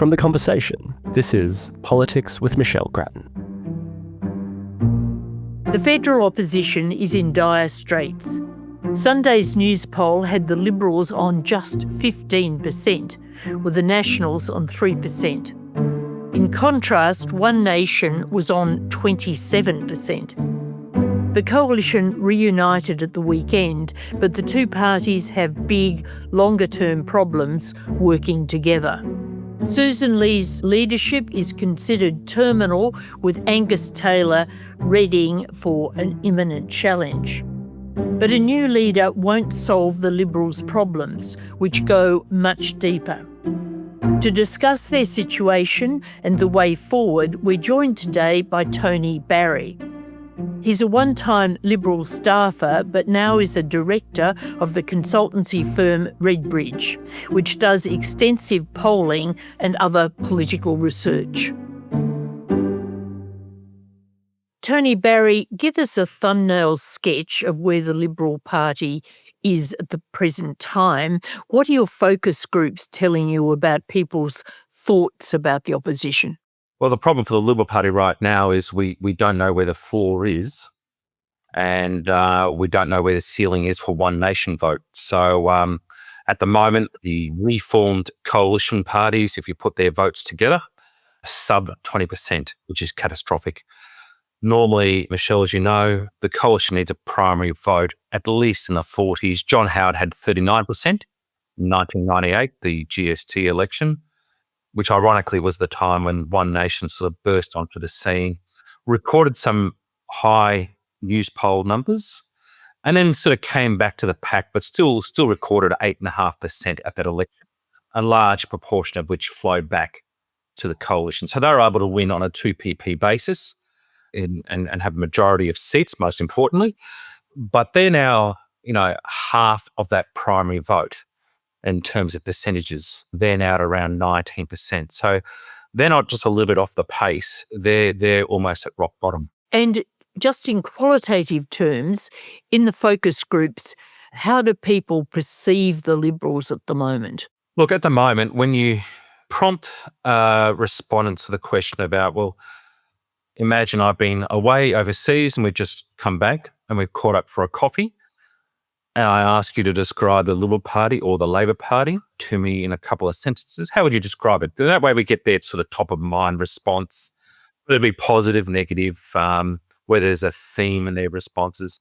From The Conversation, this is Politics with Michelle Grattan. The federal opposition is in dire straits. Sunday's news poll had the Liberals on just 15%, with the Nationals on 3%. In contrast, One Nation was on 27%. The coalition reunited at the weekend, but the two parties have big, longer-term problems working together. Susan Lee's leadership is considered terminal, with Angus Taylor readying for an imminent challenge. But a new leader won't solve the Liberals' problems, which go much deeper. To discuss their situation and the way forward, we're joined today by Tony Barry. He's a one-time Liberal staffer, but now is a director of the consultancy firm Redbridge, which does extensive polling and other political research. Tony Barry, give us a thumbnail sketch of where the Liberal Party is at the present time. What are your focus groups telling you about people's thoughts about the opposition? Well, the problem for the Liberal Party right now is we don't know where the floor is, and we don't know where the ceiling is for One Nation vote. So at the moment, the reformed coalition parties, if you put their votes together, sub 20%, which is catastrophic. Normally, Michelle, as you know, the coalition needs a primary vote at least in the 40s. John Howard had 39% in 1998, the GST election, which ironically was the time when One Nation sort of burst onto the scene, recorded some high news poll numbers, and then sort of came back to the pack, but still recorded 8.5% at that election, a large proportion of which flowed back to the coalition. So they were able to win on a 2PP basis and have a majority of seats, most importantly. But they're now, half of that primary vote. In terms of percentages, they're now at around 19%. So they're not just a little bit off the pace, they're almost at rock bottom. And just in qualitative terms, in the focus groups, how do people perceive the Liberals at the moment? Look, at the moment, when you prompt respondents to the question about, well, imagine I've been away overseas and we've just come back and we've caught up for a coffee, and I ask you to describe the Liberal Party or the Labor Party to me in a couple of sentences, how would you describe it? That way we get their sort of top of mind response. Whether it be positive, negative, where there's a theme in their responses.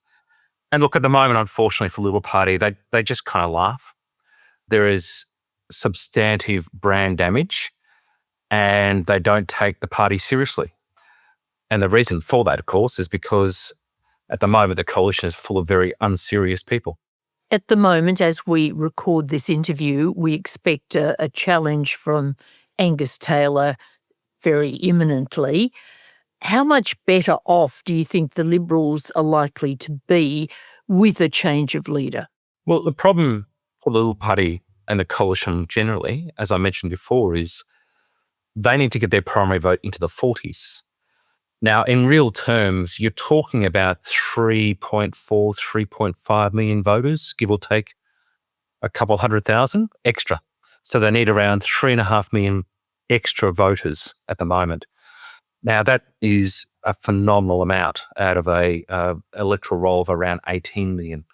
And look, at the moment, unfortunately for the Liberal Party, they just kind of laugh. There is substantive brand damage and they don't take the party seriously. And the reason for that, of course, is because at the moment, the coalition is full of very unserious people. At the moment, as we record this interview, we expect a challenge from Angus Taylor very imminently. How much better off do you think the Liberals are likely to be with a change of leader? Well, the problem for the Liberal Party and the coalition generally, as I mentioned before, is they need to get their primary vote into the 40s. Now, in real terms, you're talking about 3.4, 3.5 million voters, give or take a couple 100,000 extra. So they need around 3.5 million extra voters at the moment. Now, that is a phenomenal amount out of a electoral roll of around 18 million.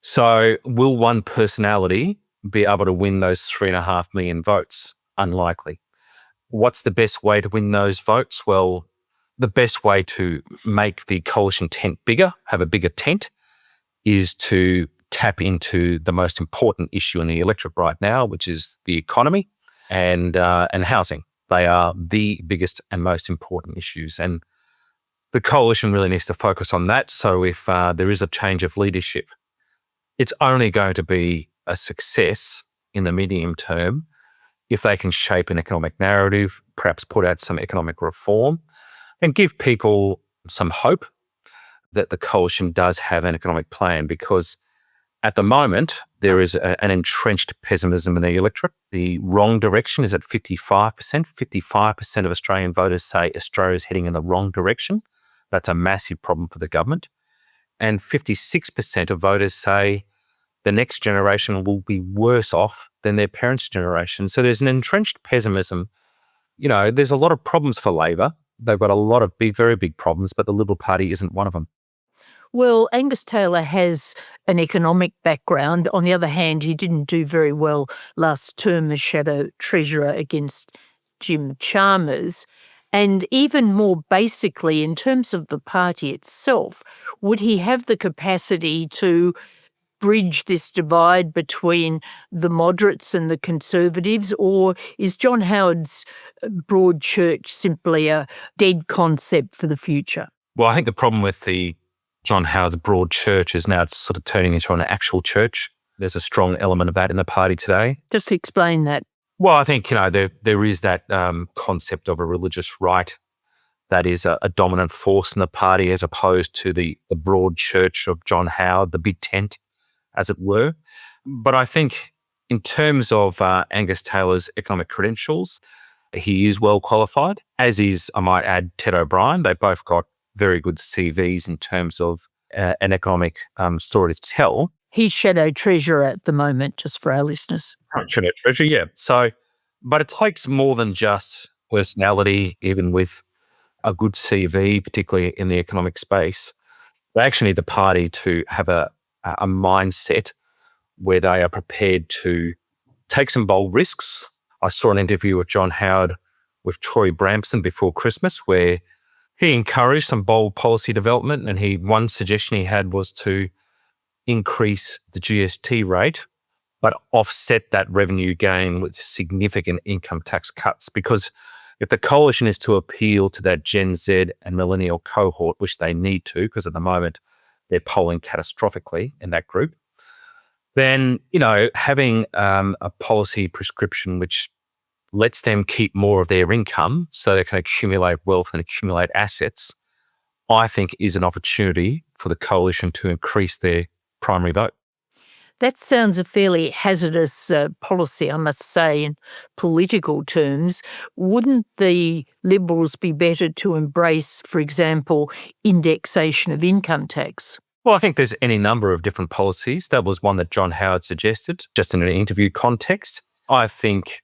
So will one personality be able to win those 3.5 million votes? Unlikely. What's the best way to win those votes? Well, the best way to make the coalition tent bigger, have a bigger tent, is to tap into the most important issue in the electorate right now, which is the economy and housing. They are the biggest and most important issues. And the coalition really needs to focus on that. So if there is a change of leadership, it's only going to be a success in the medium term if they can shape an economic narrative, perhaps put out some economic reform, and give people some hope that the coalition does have an economic plan, because at the moment, there is an entrenched pessimism in the electorate. The wrong direction is at 55%. 55% of Australian voters say Australia is heading in the wrong direction. That's a massive problem for the government. And 56% of voters say the next generation will be worse off than their parents' generation. So there's an entrenched pessimism. There's a lot of problems for Labor. They've got a lot of very big problems, but the Liberal Party isn't one of them. Well, Angus Taylor has an economic background. On the other hand, he didn't do very well last term as Shadow Treasurer against Jim Chalmers. And even more basically, in terms of the party itself, would he have the capacity to bridge this divide between the moderates and the conservatives, or is John Howard's broad church simply a dead concept for the future? Well, I think the problem with the John Howard's broad church is now it's sort of turning into an actual church. There's a strong element of that in the party today. Just explain that. Well, I think, there is that concept of a religious right that is a dominant force in the party as opposed to the broad church of John Howard, the big tent, as it were. But I think in terms of Angus Taylor's economic credentials, he is well qualified, as is, I might add, Ted O'Brien. They both got very good CVs in terms of an economic story to tell. He's Shadow Treasurer at the moment, just for our listeners. Shadow Treasurer, yeah. So, but it takes more than just personality, even with a good CV, particularly in the economic space. They actually need the party to have a mindset where they are prepared to take some bold risks. I saw an interview with John Howard with Troy Bramson before Christmas where he encouraged some bold policy development, and one suggestion he had was to increase the GST rate, but offset that revenue gain with significant income tax cuts. Because if the coalition is to appeal to that Gen Z and millennial cohort, which they need to, because at the moment they're polling catastrophically in that group, then, having a policy prescription which lets them keep more of their income so they can accumulate wealth and accumulate assets, I think is an opportunity for the coalition to increase their primary vote. That sounds a fairly hazardous policy, I must say, in political terms. Wouldn't the Liberals be better to embrace, for example, indexation of income tax? Well, I think there's any number of different policies. That was one that John Howard suggested, just in an interview context. I think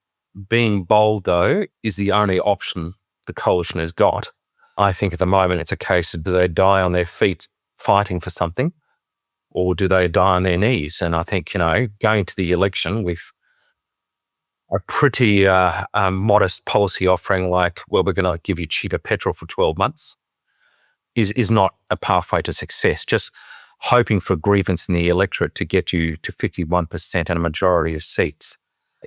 being bold, though, is the only option the coalition has got. I think at the moment it's a case of do they die on their feet fighting for something, or do they die on their knees? And I think, going to the election with a pretty modest policy offering like, well, we're going to give you cheaper petrol for 12 months is not a pathway to success. Just hoping for grievance in the electorate to get you to 51% and a majority of seats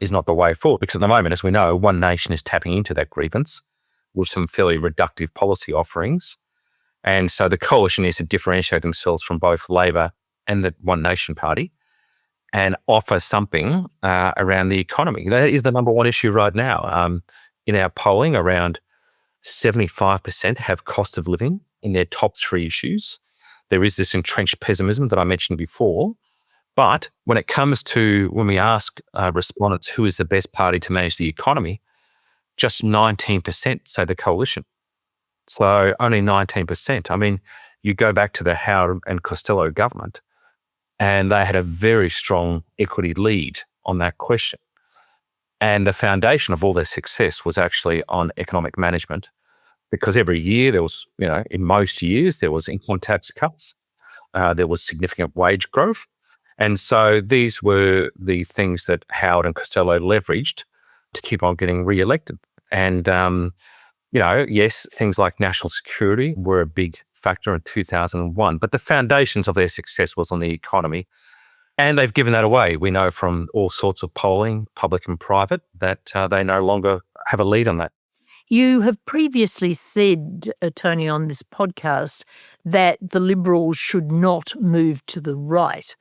is not the way forward. Because at the moment, as we know, One Nation is tapping into that grievance with some fairly reductive policy offerings. And so the coalition needs to differentiate themselves from both Labor and the One Nation party and offer something around the economy. That is the number one issue right now. In our polling, around 75% have cost of living in their top three issues. There is this entrenched pessimism that I mentioned before. But when it comes to when we ask respondents who is the best party to manage the economy, just 19% say the coalition. So only 19%. I mean, you go back to the Howard and Costello government, and they had a very strong equity lead on that question. And the foundation of all their success was actually on economic management, because every year there was, in most years, there was income tax cuts, there was significant wage growth. And so these were the things that Howard and Costello leveraged to keep on getting re-elected. And, yes, things like national security were a big factor in 2001, but the foundations of their success was on the economy. And they've given that away. We know from all sorts of polling, public and private, that they no longer have a lead on that. You have previously said, Tony, on this podcast, that the Liberals should not move to the right.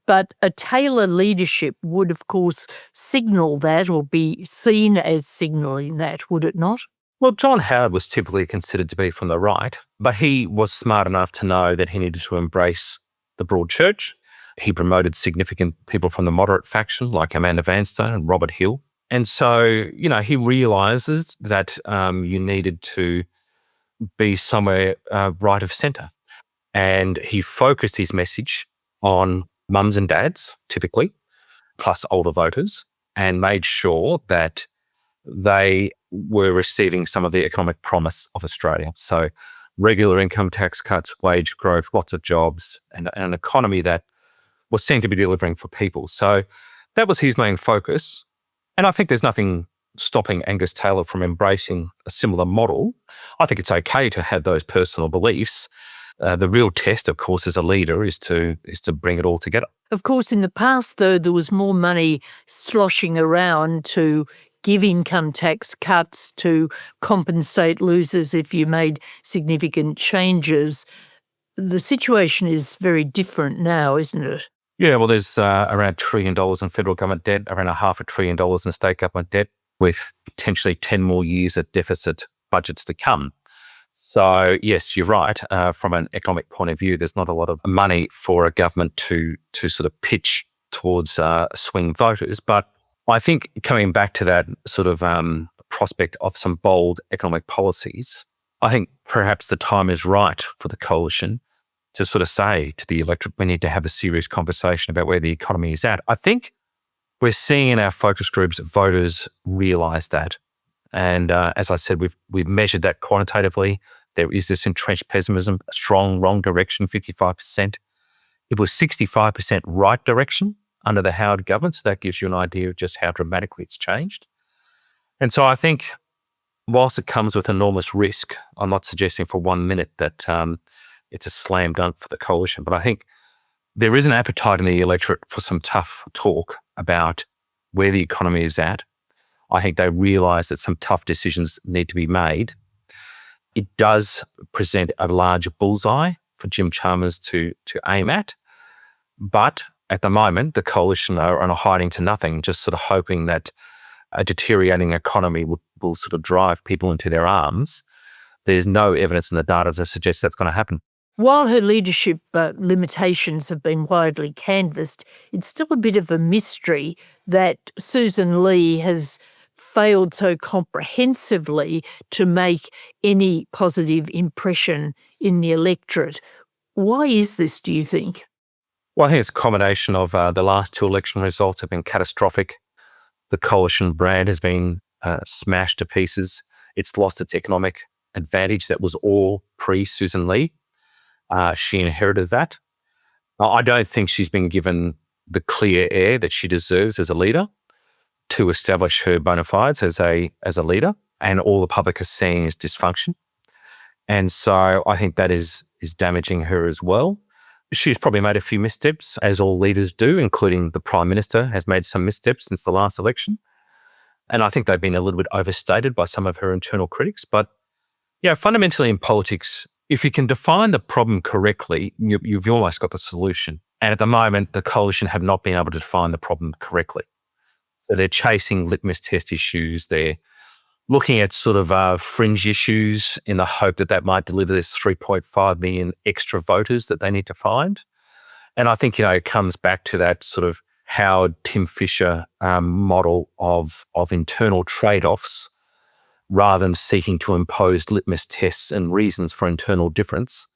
But a Taylor leadership would, of course, signal that or be seen as signalling that, would it not? Well, John Howard was typically considered to be from the right, but he was smart enough to know that he needed to embrace the broad church. He promoted significant people from the moderate faction like Amanda Vanstone and Robert Hill. And so, he realises that you needed to be somewhere right of centre. And he focused his message on mums and dads, typically, plus older voters, and made sure that they were receiving some of the economic promise of Australia. So regular income tax cuts, wage growth, lots of jobs, and an economy that was seen to be delivering for people. So that was his main focus. And I think there's nothing stopping Angus Taylor from embracing a similar model. I think it's okay to have those personal beliefs. The real test, of course, as a leader is to bring it all together. Of course, in the past, though, there was more money sloshing around to give income tax cuts, to compensate losers if you made significant changes. The situation is very different now, isn't it? Yeah, well, there's around $1 trillion in federal government debt, around $500 billion in state government debt, with potentially 10 more years of deficit budgets to come. So, yes, you're right. From an economic point of view, there's not a lot of money for a government to sort of pitch towards swing voters. But I think coming back to that sort of prospect of some bold economic policies, I think perhaps the time is right for the coalition to sort of say to the electorate, we need to have a serious conversation about where the economy is at. I think we're seeing in our focus groups voters realise that. And as I said, we've measured that quantitatively. There is this entrenched pessimism, a strong wrong direction, 55%. It was 65% right direction under the Howard government. So that gives you an idea of just how dramatically it's changed. And so I think whilst it comes with enormous risk, I'm not suggesting for 1 minute that it's a slam dunk for the coalition. But I think there is an appetite in the electorate for some tough talk about where the economy is at. I think they realise that some tough decisions need to be made. It does present a large bullseye for Jim Chalmers to aim at. But at the moment, the coalition are on a hiding to nothing, just sort of hoping that a deteriorating economy will sort of drive people into their arms. There's no evidence in the data that suggests that's going to happen. While her leadership limitations have been widely canvassed, it's still a bit of a mystery that Susan Lee has failed so comprehensively to make any positive impression in the electorate. Why is this, do you think? Well, I think it's a combination of the last two election results have been catastrophic. The coalition brand has been smashed to pieces. It's lost its economic advantage that was all pre-Susan Lee. She inherited that. I don't think she's been given the clear air that she deserves as a leader to establish her bona fides as a leader, and all the public is seeing is dysfunction. And so I think that is damaging her as well. She's probably made a few missteps, as all leaders do, including the Prime Minister has made some missteps since the last election. And I think they've been a little bit overstated by some of her internal critics. But yeah, fundamentally in politics, if you can define the problem correctly, you've almost got the solution. And at the moment, the coalition have not been able to define the problem correctly. So they're chasing litmus test issues. They're looking at sort of fringe issues in the hope that that might deliver this 3.5 million extra voters that they need to find. And I think, it comes back to that sort of Howard, Tim Fisher model of internal trade-offs rather than seeking to impose litmus tests and reasons for internal difference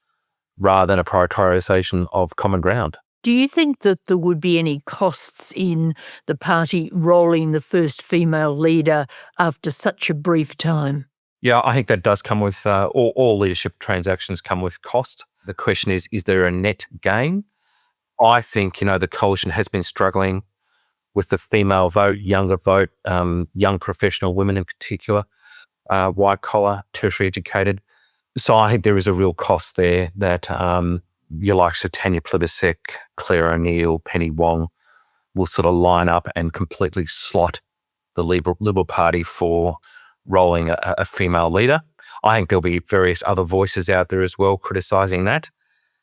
rather than a prioritisation of common ground. Do you think that there would be any costs in the party rolling the first female leader after such a brief time? Yeah, I think that does come with, all leadership transactions come with cost. The question is there a net gain? I think, the coalition has been struggling with the female vote, younger vote, young professional women in particular, white collar, tertiary educated. So I think there is a real cost there that your likes of Tanya Plibersek, Claire O'Neill, Penny Wong will sort of line up and completely slot the Liberal Party for rolling a female leader. I think there'll be various other voices out there as well criticising that.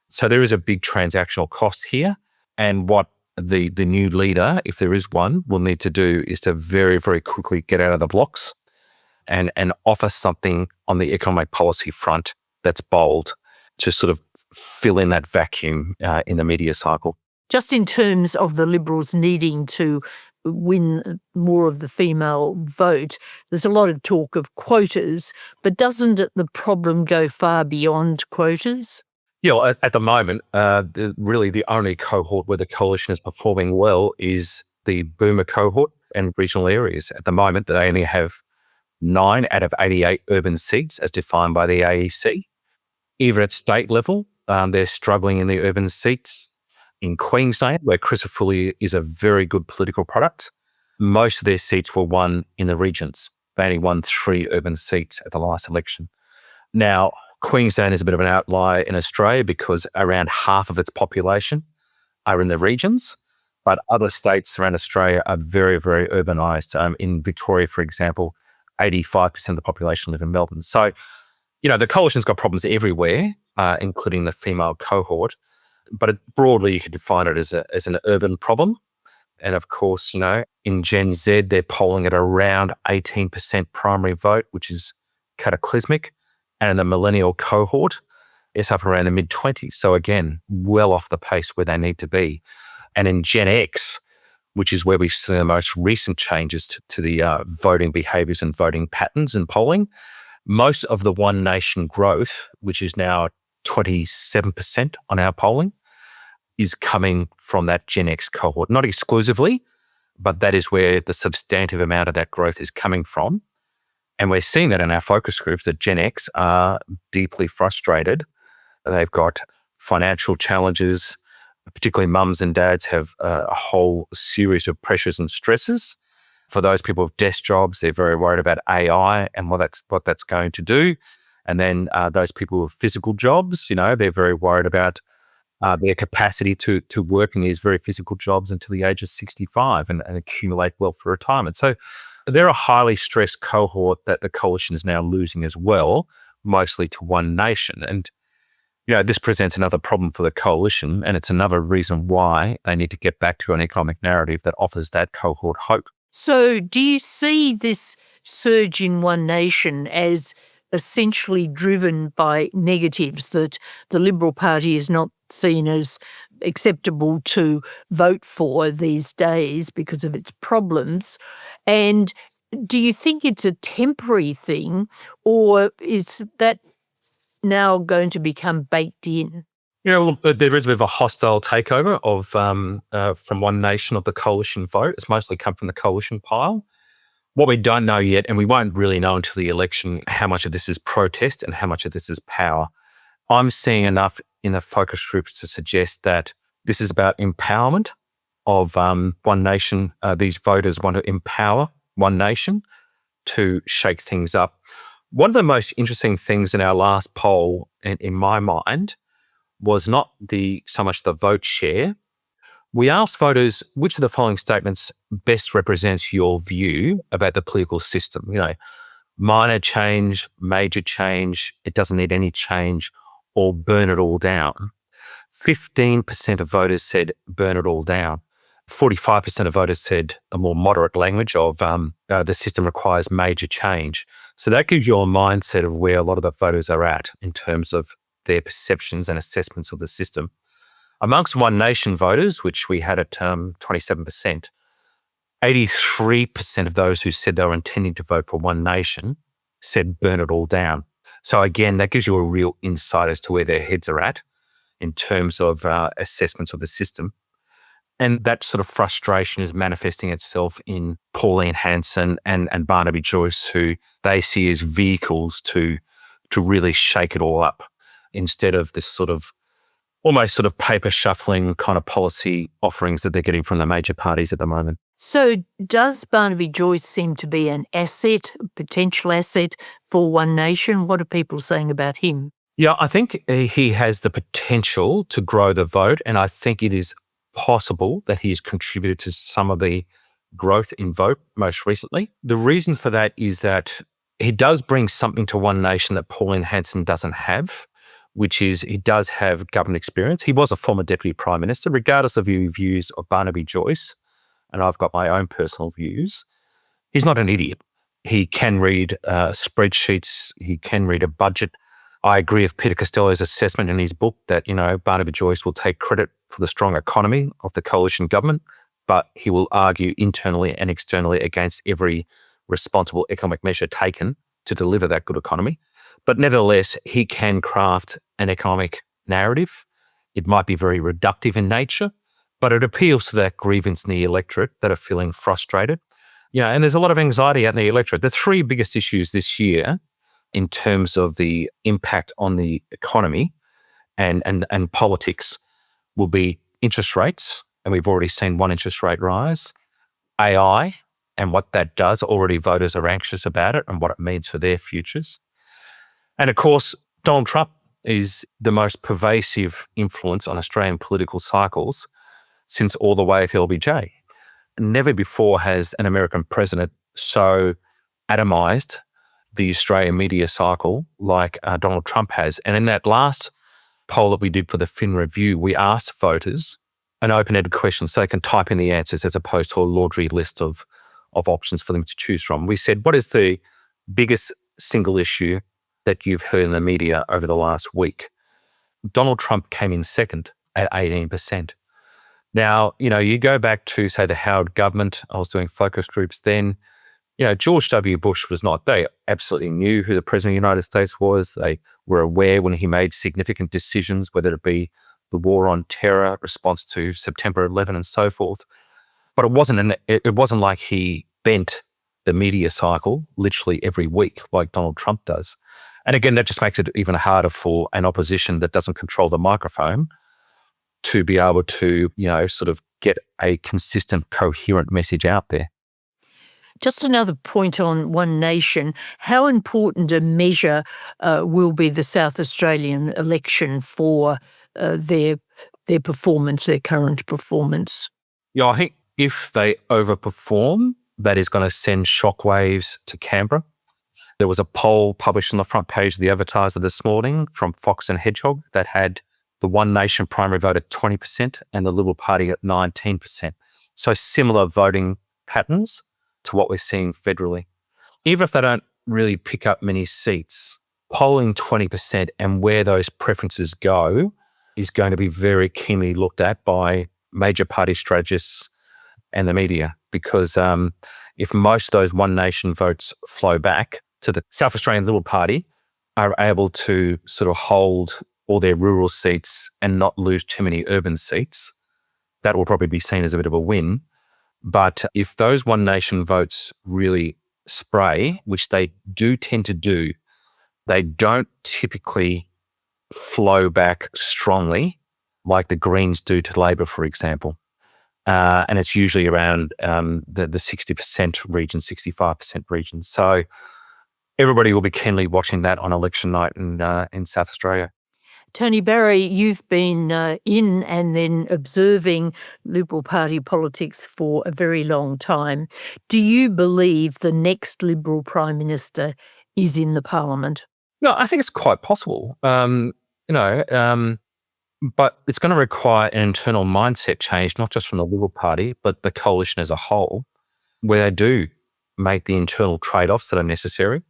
So there is a big transactional cost here. And what the new leader, if there is one, will need to do is to very, very quickly get out of the blocks and offer something on the economic policy front that's bold to sort of fill in that vacuum in the media cycle. Just in terms of the Liberals needing to win more of the female vote, there's a lot of talk of quotas, but doesn't the problem go far beyond quotas? Yeah, well, at the moment, really the only cohort where the coalition is performing well is the boomer cohort and regional areas. At the moment, they only have 9 out of 88 urban seats as defined by the AEC. Even at state level, they're struggling in the urban seats. In Queensland, where Crisafulli is a very good political product, most of their seats were won in the regions. They only won 3 urban seats at the last election. Now, Queensland is a bit of an outlier in Australia because around half of its population are in the regions, but other states around Australia are very, very urbanised. In Victoria, for example, 85% of the population live in Melbourne. So, the coalition's got problems everywhere, including the female cohort, but broadly you could define it as an urban problem. And of course, in Gen Z, they're polling at around 18% primary vote, which is cataclysmic. And in the millennial cohort, it's up around the mid-20s. So again, well off the pace where they need to be. And in Gen X, which is where we've seen the most recent changes to the voting behaviours and voting patterns and polling, most of the One Nation growth, which is now 27% on our polling, is coming from that Gen X cohort. Not exclusively, but that is where the substantive amount of that growth is coming from. And we're seeing that in our focus groups that Gen X are deeply frustrated. They've got financial challenges, particularly mums and dads have a whole series of pressures and stresses. For those people with desk jobs, they're very worried about AI and what that's going to do. And then those people with physical jobs, they're very worried about their capacity to work in these very physical jobs until the age of 65 and accumulate wealth for retirement. So they're a highly stressed cohort that the coalition is now losing as well, mostly to One Nation. And, this presents another problem for the coalition, and it's another reason why they need to get back to an economic narrative that offers that cohort hope. So, do you see this surge in One Nation as essentially driven by negatives, that the Liberal Party is not seen as acceptable to vote for these days because of its problems? And do you think it's a temporary thing, or is that now going to become baked in? There is a bit of a hostile takeover of from One Nation of the coalition vote. It's mostly come from the coalition pile. What we don't know yet, and we won't really know until the election, how much of this is protest and how much of this is power. I'm seeing enough in the focus groups to suggest that this is about empowerment of One Nation. These voters want to empower One Nation to shake things up. One of the most interesting things in our last poll, in my mind, was not so much the vote share. We asked voters which of the following statements best represents your view about the political system. Minor change, major change, it doesn't need any change, or burn it all down. 15% of voters said burn it all down. 45% of voters said a more moderate language of the system requires major change. So that gives you a mindset of where a lot of the voters are at in terms of their perceptions and assessments of the system. Amongst One Nation voters, which we had at 27%, 83% of those who said they were intending to vote for One Nation said burn it all down. So again, that gives you a real insight as to where their heads are at in terms of assessments of the system. And that sort of frustration is manifesting itself in Pauline Hanson and Barnaby Joyce, who they see as vehicles to really shake it all up, instead of this sort of almost sort of paper shuffling kind of policy offerings that they're getting from the major parties at the moment. So, does Barnaby Joyce seem to be an asset, a potential asset for One Nation? What are people saying about him? Yeah, I think he has the potential to grow the vote, and I think it is possible that he has contributed to some of the growth in vote most recently. The reason for that is that he does bring something to One Nation that Pauline Hanson doesn't have, which is he does have government experience. He was a former Deputy Prime Minister. Regardless of your views of Barnaby Joyce, and I've got my own personal views, he's not an idiot. He can read spreadsheets. He can read a budget. I agree with Peter Costello's assessment in his book that, Barnaby Joyce will take credit for the strong economy of the coalition government, but he will argue internally and externally against every responsible economic measure taken to deliver that good economy. But nevertheless, he can craft an economic narrative. It might be very reductive in nature, but it appeals to that grievance in the electorate that are feeling frustrated. And there's a lot of anxiety out in the electorate. The three biggest issues this year in terms of the impact on the economy and politics will be interest rates, and we've already seen one interest rate rise, AI and what that does. Already voters are anxious about it and what it means for their futures. And of course, Donald Trump is the most pervasive influence on Australian political cycles since all the way with LBJ. Never before has an American president so atomized the Australian media cycle like Donald Trump has. And in that last poll that we did for the Fin Review, we asked voters an open-ended question so they can type in the answers as opposed to a laundry list of options for them to choose from. We said, what is the biggest single issue that you've heard in the media over the last week? Donald Trump came in second at 18%. Now, you go back to, say, the Howard government. I was doing focus groups then. George W. Bush was not. They absolutely knew who the president of the United States was. They were aware when he made significant decisions, whether it be the war on terror, response to September 11 and so forth. But it wasn't like he bent the media cycle literally every week like Donald Trump does. And again, that just makes it even harder for an opposition that doesn't control the microphone to be able to, sort of get a consistent, coherent message out there. Just another point on One Nation. How important a measure will be the South Australian election for their performance, their current performance? I think if they overperform, that is going to send shockwaves to Canberra. There was a poll published on the front page of the Advertiser this morning from Fox and Hedgehog that had the One Nation primary vote at 20% and the Liberal Party at 19%. So similar voting patterns to what we're seeing federally. Even if they don't really pick up many seats, polling 20% and where those preferences go is going to be very keenly looked at by major party strategists and the media, because if most of those One Nation votes flow back to the South Australian Liberal Party, are able to sort of hold all their rural seats and not lose too many urban seats, that will probably be seen as a bit of a win. But if those One Nation votes really spray, which they do tend to do, they don't typically flow back strongly like the Greens do to Labor, for example. And it's usually around the 60% region, 65% region. So everybody will be keenly watching that on election night in South Australia. Tony Barry, you've been in and then observing Liberal Party politics for a very long time. Do you believe the next Liberal Prime Minister is in the Parliament? No, I think it's quite possible. But it's going to require an internal mindset change, not just from the Liberal Party, but the coalition as a whole, where they do make the internal trade-offs that are necessary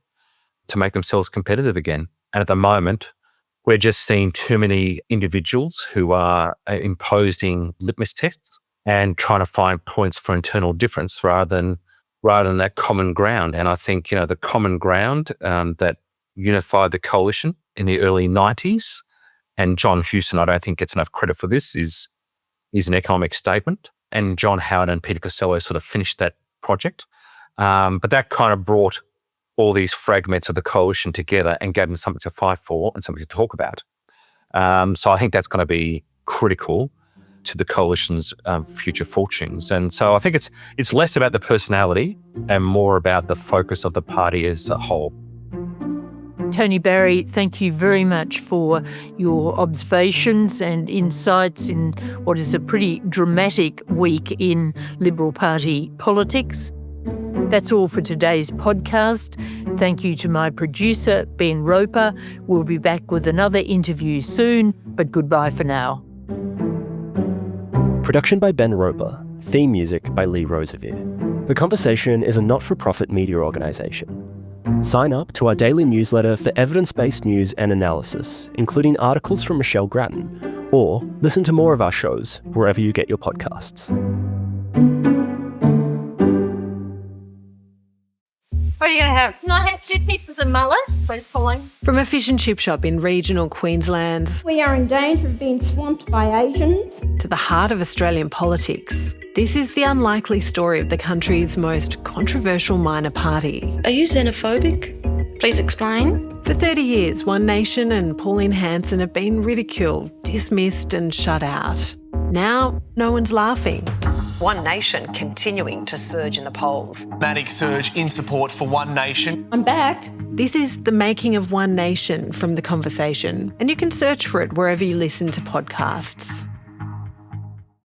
to make themselves competitive again. And at the moment, we're just seeing too many individuals who are imposing litmus tests and trying to find points for internal difference rather than that common ground. And I think, the common ground that unified the coalition in the early 90s, and John Hewson, I don't think gets enough credit for this, is an economic statement. And John Howard and Peter Costello sort of finished that project. But that kind of brought all these fragments of the coalition together and gave them something to fight for and something to talk about. So I think that's going to be critical to the coalition's future fortunes. And so I think it's less about the personality and more about the focus of the party as a whole. Tony Barry, thank you very much for your observations and insights in what is a pretty dramatic week in Liberal Party politics. That's all for today's podcast. Thank you to my producer, Ben Roper. We'll be back with another interview soon, but goodbye for now. Production by Ben Roper. Theme music by Lee Rosevere. The Conversation is a not-for-profit media organisation. Sign up to our daily newsletter for evidence-based news and analysis, including articles from Michelle Grattan, or listen to more of our shows wherever you get your podcasts. What are you going to have? Can I have 2 pieces of mullet, please, Pauline? From a fish and chip shop in regional Queensland We are in danger of being swamped by Asians. to the heart of Australian politics, this is the unlikely story of the country's most controversial minor party. Are you xenophobic? Please explain. For 30 years, One Nation and Pauline Hanson have been ridiculed, dismissed and shut out. Now, no one's laughing. One Nation continuing to surge in the polls. Dramatic surge in support for One Nation. I'm back. This is The Making of One Nation from The Conversation, and you can search for it wherever you listen to podcasts.